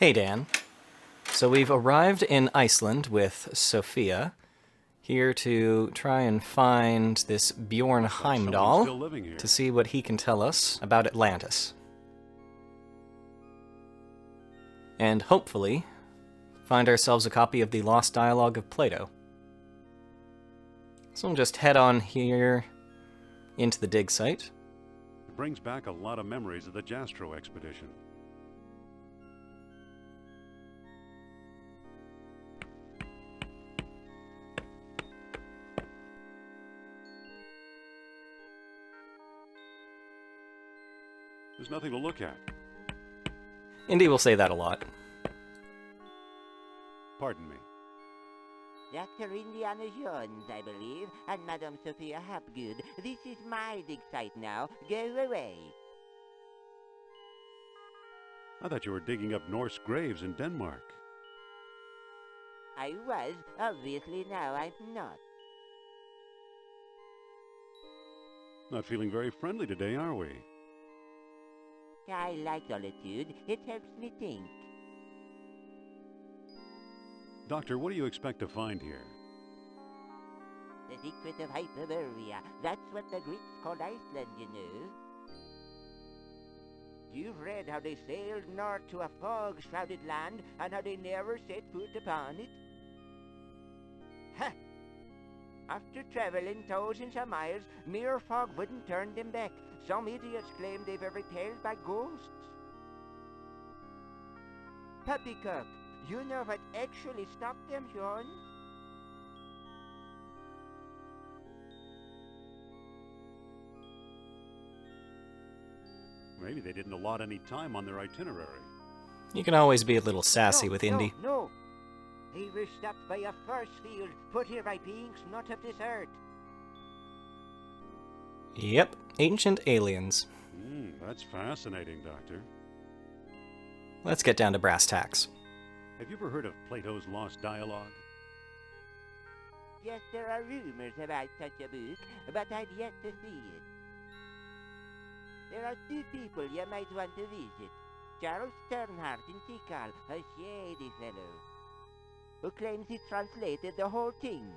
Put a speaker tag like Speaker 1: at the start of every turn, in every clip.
Speaker 1: Hey Dan. So we've arrived in Iceland with Sophia, here to try and find this Bjorn Heimdall to see what he can tell us about Atlantis. And hopefully find ourselves a copy of the Lost Dialogue of Plato. So we'll just head on here into the dig site.
Speaker 2: It brings back a lot of memories of the Jastro expedition. There's nothing to look at.
Speaker 1: Indy will say that a lot.
Speaker 2: Pardon me.
Speaker 3: Dr. Indiana Jones, I believe, and Madame Sophia Hapgood. This is my digsite now. Go away.
Speaker 2: I thought you were digging up Norse graves in Denmark.
Speaker 3: I was. Obviously now I'm not.
Speaker 2: Not feeling very friendly today, are we?
Speaker 3: I like solitude. It helps me think.
Speaker 2: Doctor, what do you expect to find here?
Speaker 3: The secret of Hyperborea. That's what the Greeks called Iceland, you know. You've read how they sailed north to a fog-shrouded land, and how they never set foot upon it? Ha! After traveling thousands of miles, mere fog wouldn't turn them back. Some idiots claim they were repelled by ghosts. Poppycock, you know what actually stopped them, Sean?
Speaker 2: Maybe they didn't allot any time on their itinerary.
Speaker 1: You can always be a little sassy with Indy.
Speaker 3: No. They were stopped by a force field put here by beings not of this earth.
Speaker 1: Yep, ancient aliens.
Speaker 2: That's fascinating, Doctor.
Speaker 1: Let's get down to brass tacks.
Speaker 2: Have you ever heard of Plato's Lost Dialogue?
Speaker 3: Yes, there are rumors about such a book, but I've yet to see it. There are two people you might want to visit. Charles Sternhardt in Tikal, a shady fellow, who claims he translated the whole thing.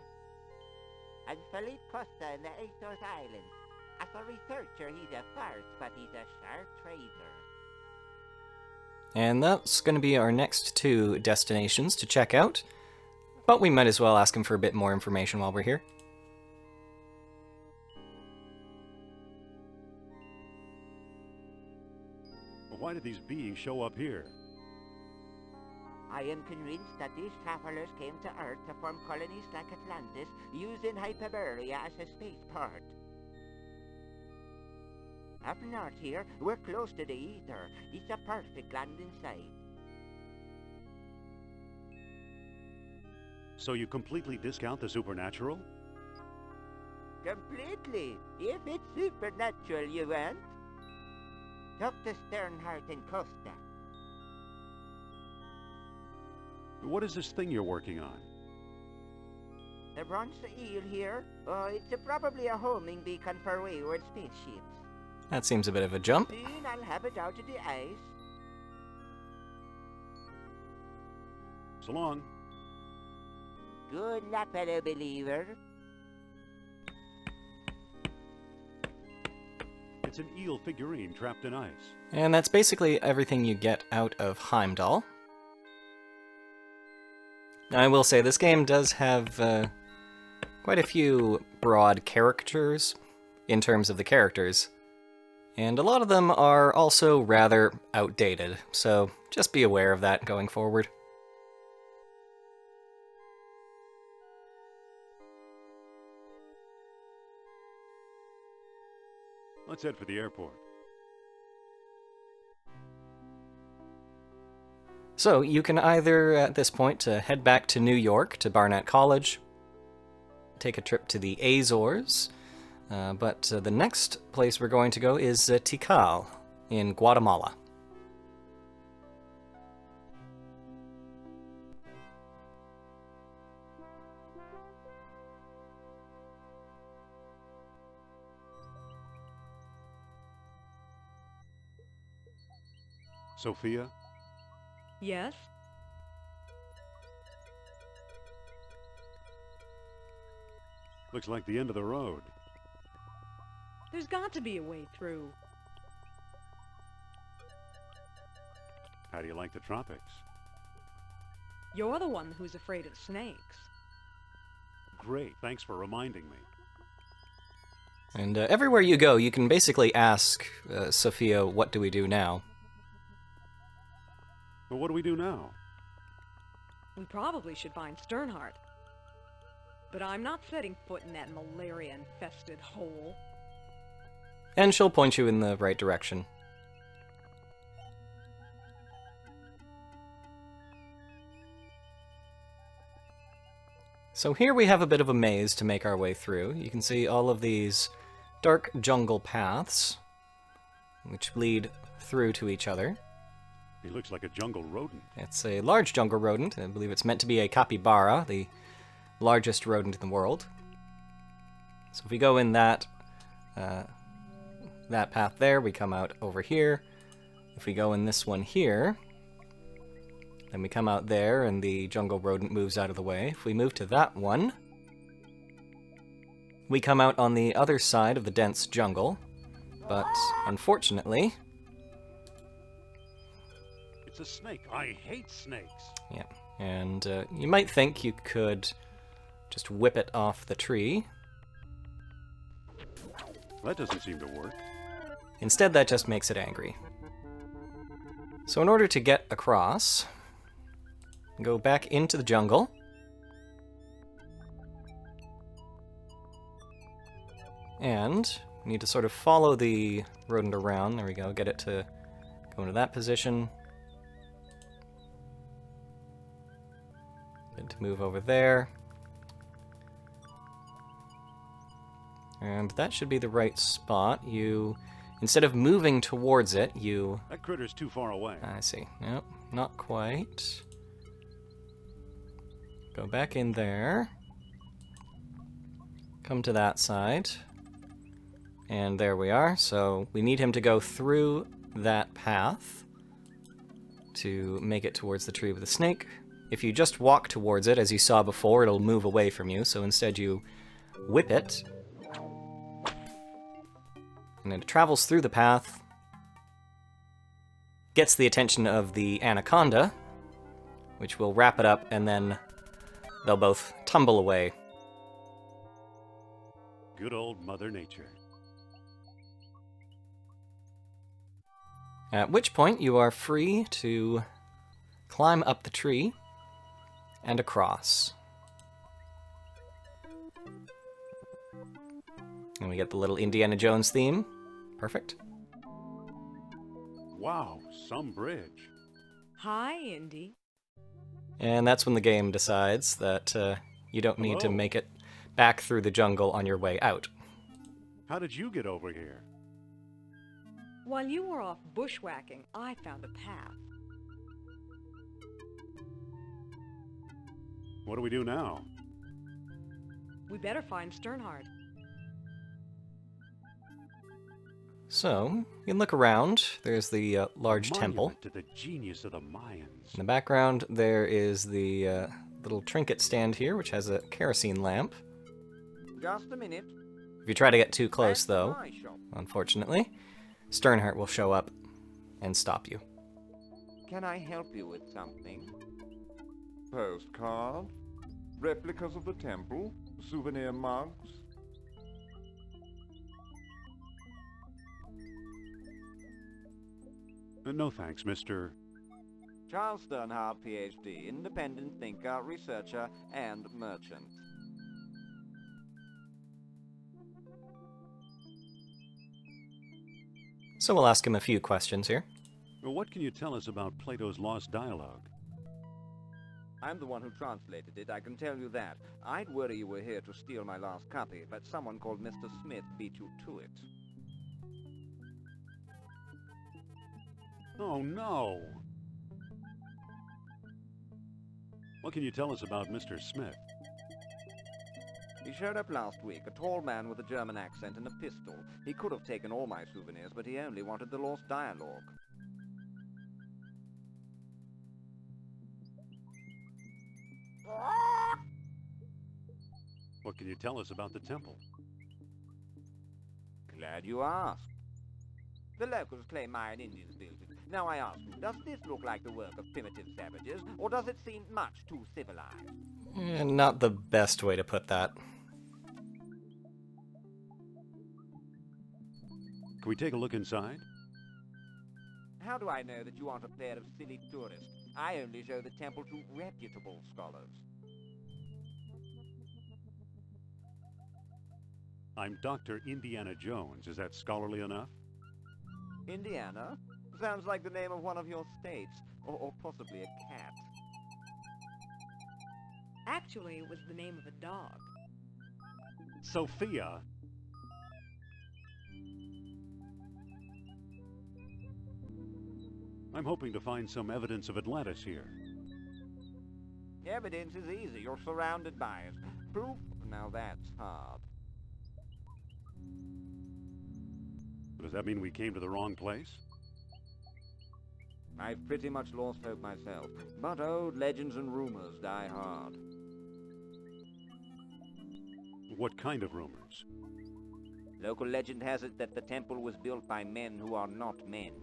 Speaker 3: And Philippe Costa in the Azores Islands. As a researcher, he's a farce, but he's a sharp trader.
Speaker 1: And that's going to be our next two destinations to check out. But we might as well ask him for a bit more information while we're here.
Speaker 2: Why did these beings show up here?
Speaker 3: I am convinced that these travelers came to Earth to form colonies like Atlantis, using Hyperborea as a spaceport. Up north here, we're close to the ether. It's a perfect landing site.
Speaker 2: So you completely discount the supernatural?
Speaker 3: Completely. If it's supernatural, you want. Dr. Sternhardt and Costa.
Speaker 2: What is this thing you're working on?
Speaker 3: The bronze eel here? It's probably a homing beacon for wayward spaceships.
Speaker 1: That seems a bit of a jump.
Speaker 3: Soon I'll have it out of the ice.
Speaker 2: So long.
Speaker 3: Good luck, fellow believer.
Speaker 2: It's an eel figurine trapped in ice.
Speaker 1: And that's basically everything you get out of Heimdall. Now, I will say, this game does have quite a few broad caricatures in terms of the characters. And a lot of them are also rather outdated, so just be aware of that going forward.
Speaker 2: Let's head for the airport.
Speaker 1: So you can either, at this point, head back to New York to Barnett College, take a trip to the Azores, but the next place we're going to go is Tikal in Guatemala.
Speaker 2: Sophia?
Speaker 4: Yes?
Speaker 2: Looks like the end of the road.
Speaker 4: There's got to be a way through.
Speaker 2: How do you like the tropics?
Speaker 4: You're the one who's afraid of snakes.
Speaker 2: Great, thanks for reminding me.
Speaker 1: And everywhere you go, you can basically ask Sophia, what do we do now?
Speaker 2: Well, what do we do now?
Speaker 4: We probably should find Sternhardt. But I'm not setting foot in that malaria-infested hole.
Speaker 1: And she'll point you in the right direction. So here we have a bit of a maze to make our way through. You can see all of these dark jungle paths, which lead through to each other.
Speaker 2: He looks like a jungle rodent.
Speaker 1: It's a large jungle rodent. I believe it's meant to be a capybara, the largest rodent in the world. So if we go in that path there, we come out over here. If we go in this one here, then we come out there and the jungle rodent moves out of the way. If we move to that one, we come out on the other side of the dense jungle. But unfortunately...
Speaker 2: It's a snake. I hate snakes.
Speaker 1: Yeah, and you might think you could just whip it off the tree.
Speaker 2: That doesn't seem to work.
Speaker 1: Instead, that just makes it angry. So in order to get across, go back into the jungle. And you need to sort of follow the rodent around. There we go, get it to go into that position. Get it to move over there. And that should be the right spot. You, instead of moving towards it, you...
Speaker 2: That critter's too far away.
Speaker 1: I see. Nope, not quite. Go back in there. Come to that side. And there we are. So we need him to go through that path to make it towards the tree with the snake. If you just walk towards it, as you saw before, it'll move away from you. So instead you whip it. And it travels through the path. Gets the attention of the anaconda, which will wrap it up, and then they'll both tumble away.
Speaker 2: Good old Mother Nature.
Speaker 1: At which point you are free to climb up the tree and across. And we get the little Indiana Jones theme. Perfect.
Speaker 2: Wow, some bridge.
Speaker 4: Hi, Indy.
Speaker 1: And that's when the game decides that you don't need to
Speaker 2: Hello.
Speaker 1: make it back through the jungle on your way out.
Speaker 2: How did you get over here?
Speaker 4: While you were off bushwhacking, I found a path.
Speaker 2: What do we do now?
Speaker 4: We better find Sternhardt.
Speaker 1: So, you can look around. There's the large temple.
Speaker 2: Monument to the genius of the Mayans.
Speaker 1: In the background, there is the little trinket stand here, which has a kerosene lamp.
Speaker 3: Just a minute.
Speaker 1: If you try to get too close,
Speaker 3: Back to
Speaker 1: though,
Speaker 3: my shop.
Speaker 1: unfortunately, Sternhardt will show up and stop you.
Speaker 3: Can I help you with something?
Speaker 5: Postcard? Replicas of the temple? Souvenir mugs?
Speaker 2: No thanks, Mr.
Speaker 3: Charles Sternhardt, PhD, independent thinker, researcher, and merchant.
Speaker 1: So we'll ask him a few questions here.
Speaker 2: Well, what can you tell us about Plato's Lost Dialogue?
Speaker 3: I'm the one who translated it, I can tell you that. I'd worry you were here to steal my last copy, but someone called Mr. Smith beat you to it.
Speaker 2: Oh, no! What can you tell us about Mr. Smith?
Speaker 3: He showed up last week, a tall man with a German accent and a pistol. He could have taken all my souvenirs, but he only wanted the Lost Dialogue.
Speaker 2: What can you tell us about the temple?
Speaker 3: Glad you asked. The locals claim Mayan Indians built it. Now I ask you, does this look like the work of primitive savages, or does it seem much too civilized?
Speaker 1: Not the best way to put that.
Speaker 2: Can we take a look inside?
Speaker 3: How do I know that you aren't a pair of silly tourists? I only show the temple to reputable scholars.
Speaker 2: I'm Dr. Indiana Jones. Is that scholarly enough?
Speaker 3: Indiana? Sounds like the name of one of your states, or possibly a cat.
Speaker 4: Actually, it was the name of a dog.
Speaker 2: Sophia! I'm hoping to find some evidence of Atlantis here.
Speaker 3: Evidence is easy. You're surrounded by it. Proof? Now that's hard.
Speaker 2: Does that mean we came to the wrong place?
Speaker 3: I've pretty much lost hope myself, but old legends and rumors die hard.
Speaker 2: What kind of rumors?
Speaker 3: Local legend has it that the temple was built by men who are not men.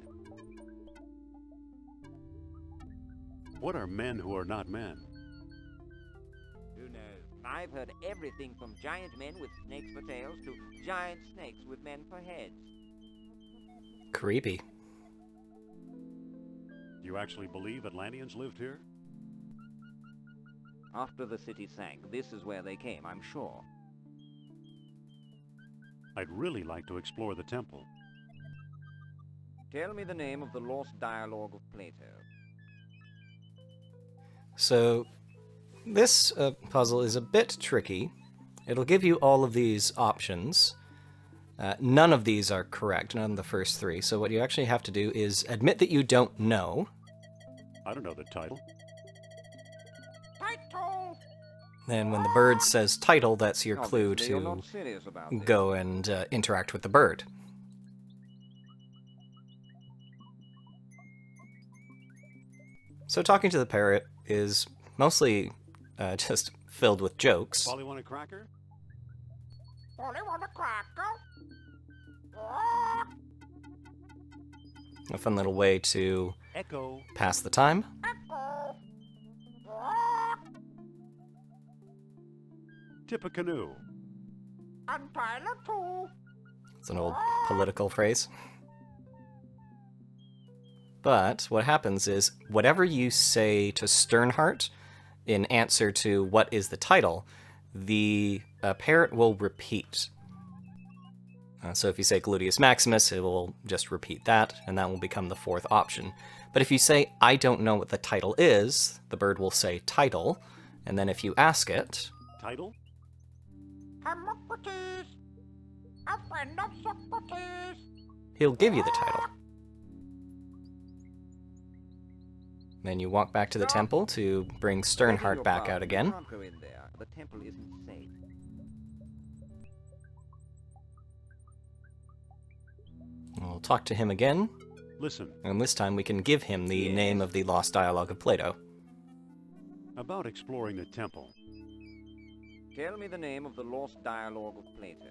Speaker 2: What are men who are not men?
Speaker 3: Who knows? I've heard everything from giant men with snakes for tails to giant snakes with men for heads.
Speaker 1: Creepy.
Speaker 2: You actually believe Atlanteans lived here?
Speaker 3: After the city sank, this is where they came, I'm sure.
Speaker 2: I'd really like to explore the temple.
Speaker 3: Tell me the name of the Lost Dialogue of Plato.
Speaker 1: So, this puzzle is a bit tricky. It'll give you all of these options. None of these are correct, none of the first three. So what you actually have to do is admit that you don't know.
Speaker 2: I don't know the title.
Speaker 3: Title!
Speaker 1: Then when the bird says title, that's your clue
Speaker 3: Obviously, you're
Speaker 1: to
Speaker 3: not serious about this.
Speaker 1: go and interact with the bird. So talking to the parrot is mostly just filled with jokes.
Speaker 2: Polly want a cracker?
Speaker 3: Polly want a cracker?
Speaker 1: A fun little way to
Speaker 2: Echo.
Speaker 1: pass the time.
Speaker 2: Tip a canoe.
Speaker 3: Untie a two.
Speaker 1: It's an old political phrase. But what happens is, whatever you say to Sternheart in answer to what is the title, the parrot will repeat. So if you say Gluteus Maximus, it will just repeat that, and that will become the fourth option. But if you say, I don't know what the title is, the bird will say title, and then if you ask it...
Speaker 2: Title?
Speaker 3: Hermocrates, a friend of Socrates.
Speaker 1: He'll give you the title. Then you walk back to the temple to bring Sternheart back out again.
Speaker 3: Can't go in there. The temple isn't safe.
Speaker 1: We'll talk to him again,
Speaker 2: Listen,
Speaker 1: and this time we can give him the name of the Lost Dialogue of Plato.
Speaker 2: about exploring the temple.
Speaker 3: Tell me the name of the Lost Dialogue of Plato.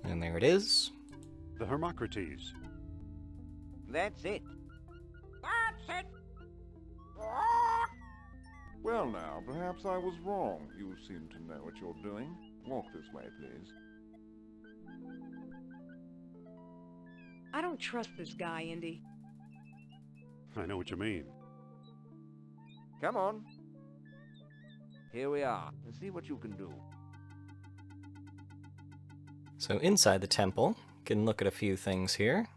Speaker 1: And there it is.
Speaker 2: The Hermocrates.
Speaker 3: That's it. That's it.
Speaker 5: Well now, perhaps I was wrong. You seem to know what you're doing. Walk this way, please.
Speaker 4: I don't trust this guy, Indy.
Speaker 2: I know what you mean.
Speaker 3: Come on. Here we are. Let's see what you can do.
Speaker 1: So inside the temple, you can look at a few things here.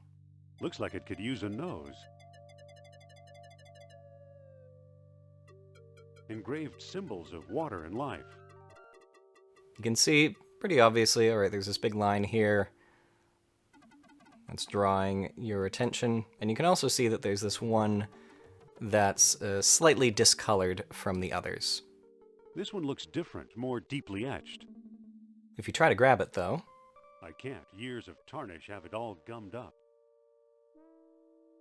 Speaker 2: Looks like it could use a nose. Engraved symbols of water and life.
Speaker 1: You can see pretty obviously, alright, there's this big line here that's drawing your attention. And you can also see that there's this one that's slightly discolored from the others.
Speaker 2: This one looks different, more deeply etched.
Speaker 1: If you try to grab it, though,
Speaker 2: I can't. Years of tarnish have it all gummed up.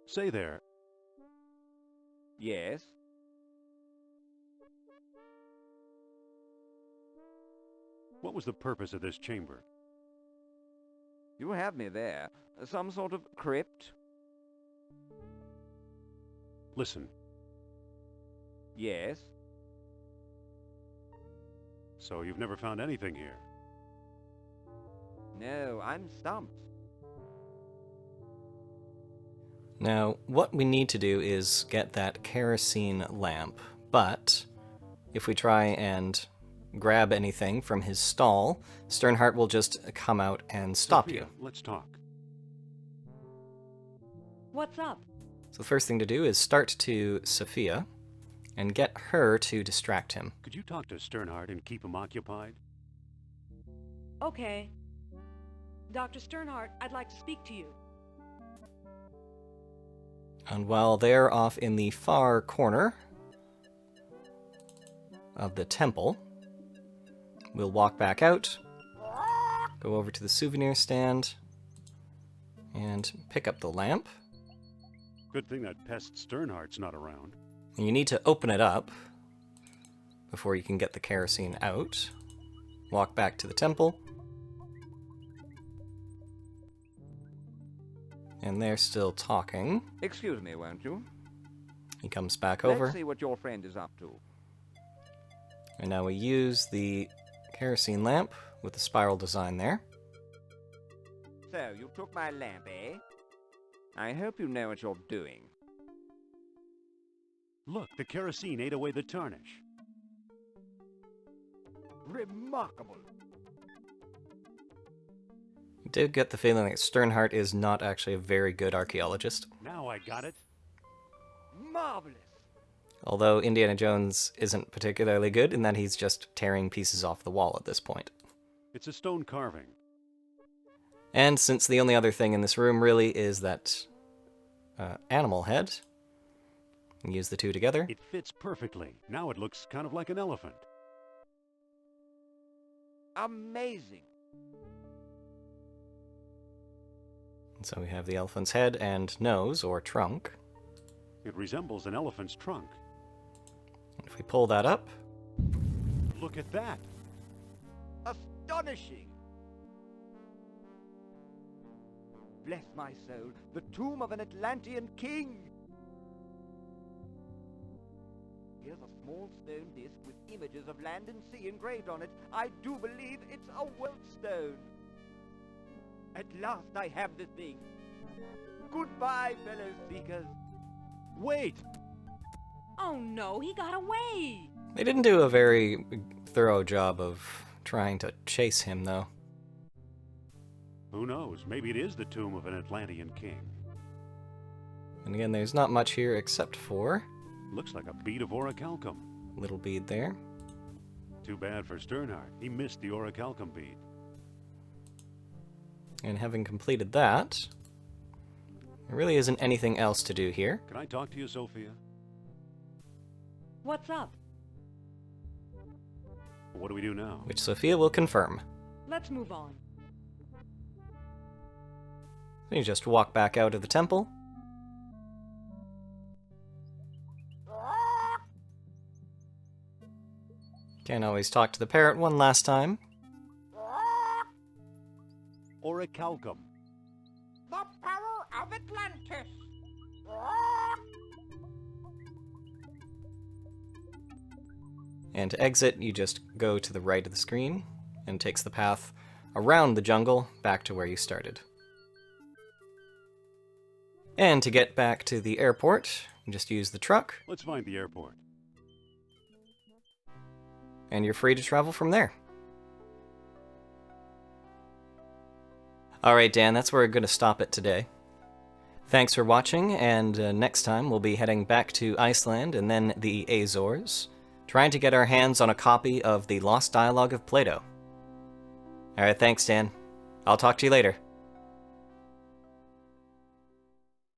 Speaker 2: Say there,
Speaker 3: Yes?
Speaker 2: What was the purpose of this chamber?
Speaker 5: You have me there. Some sort of crypt?
Speaker 2: Listen,
Speaker 5: Yes.
Speaker 2: so you've never found anything here?
Speaker 5: No, I'm stumped.
Speaker 1: Now, what we need to do is get that kerosene lamp, but if we try and grab anything from his stall, Sternheart will just come out and stop
Speaker 2: Sophia,
Speaker 1: you.
Speaker 2: let's talk.
Speaker 4: What's up?
Speaker 1: So the first thing to do is start to Sophia and get her to distract him.
Speaker 2: Could you talk to Sternheart and keep him occupied?
Speaker 4: Okay. Dr. Sternheart, I'd like to speak to you.
Speaker 1: And while they're off in the far corner of the temple, we'll walk back out, go over to the souvenir stand, and pick up the lamp.
Speaker 2: Good thing that pest Sternheart's not around.
Speaker 1: And you need to open it up before you can get the kerosene out. Walk back to the temple. And they're still talking.
Speaker 5: Excuse me, won't you?
Speaker 1: He comes back over.
Speaker 5: Let's see what your friend is up to.
Speaker 1: And now we use the kerosene lamp with the spiral design there.
Speaker 5: So, you took my lamp, eh? I hope you know what you're doing.
Speaker 2: Look, the kerosene ate away the tarnish.
Speaker 5: Remarkable.
Speaker 1: I did get the feeling that Sternheart is not actually a very good archaeologist.
Speaker 2: Now I got it.
Speaker 5: Marvelous.
Speaker 1: Although Indiana Jones isn't particularly good in that he's just tearing pieces off the wall at this point.
Speaker 2: It's a stone carving.
Speaker 1: And since the only other thing in this room really is that animal head, use the two together.
Speaker 2: It fits perfectly. Now it looks kind of like an elephant.
Speaker 5: Amazing.
Speaker 1: So we have the elephant's head and nose, or trunk.
Speaker 2: It resembles an elephant's trunk.
Speaker 1: If we pull that up,
Speaker 2: Look at that.
Speaker 5: Astonishing. Bless my soul, the tomb of an Atlantean king. Here's a small stone disc with images of land and sea engraved on it. I do believe it's a world stone. At last I have the thing. Goodbye, fellow seekers.
Speaker 2: Wait!
Speaker 4: Oh no, he got away!
Speaker 1: they didn't do a very thorough job of trying to chase him, though.
Speaker 2: Who knows? Maybe it is the tomb of an Atlantean king.
Speaker 1: And again, there's not much here except for
Speaker 2: Looks like a bead of orichalcum.
Speaker 1: a little bead there.
Speaker 2: Too bad for Sternheart. He missed the orichalcum bead.
Speaker 1: And having completed that, there really isn't anything else to do here.
Speaker 2: Can I talk to you, Sophia?
Speaker 4: What's up?
Speaker 2: What do we do now?
Speaker 1: Which Sophia will confirm.
Speaker 4: Let's move on.
Speaker 1: You just walk back out of the temple. Can't always talk to the parrot one last time.
Speaker 2: Orichalcum.
Speaker 3: The power of Atlantis!
Speaker 1: And to exit, you just go to the right of the screen, and it takes the path around the jungle back to where you started. And to get back to the airport, you just use the truck,
Speaker 2: Let's find the airport.
Speaker 1: and you're free to travel from there. Alright, Dan, that's where we're going to stop it today. Thanks for watching, and next time we'll be heading back to Iceland and then the Azores, trying to get our hands on a copy of the Lost Dialogue of Plato. Alright, thanks, Dan. I'll talk to you later.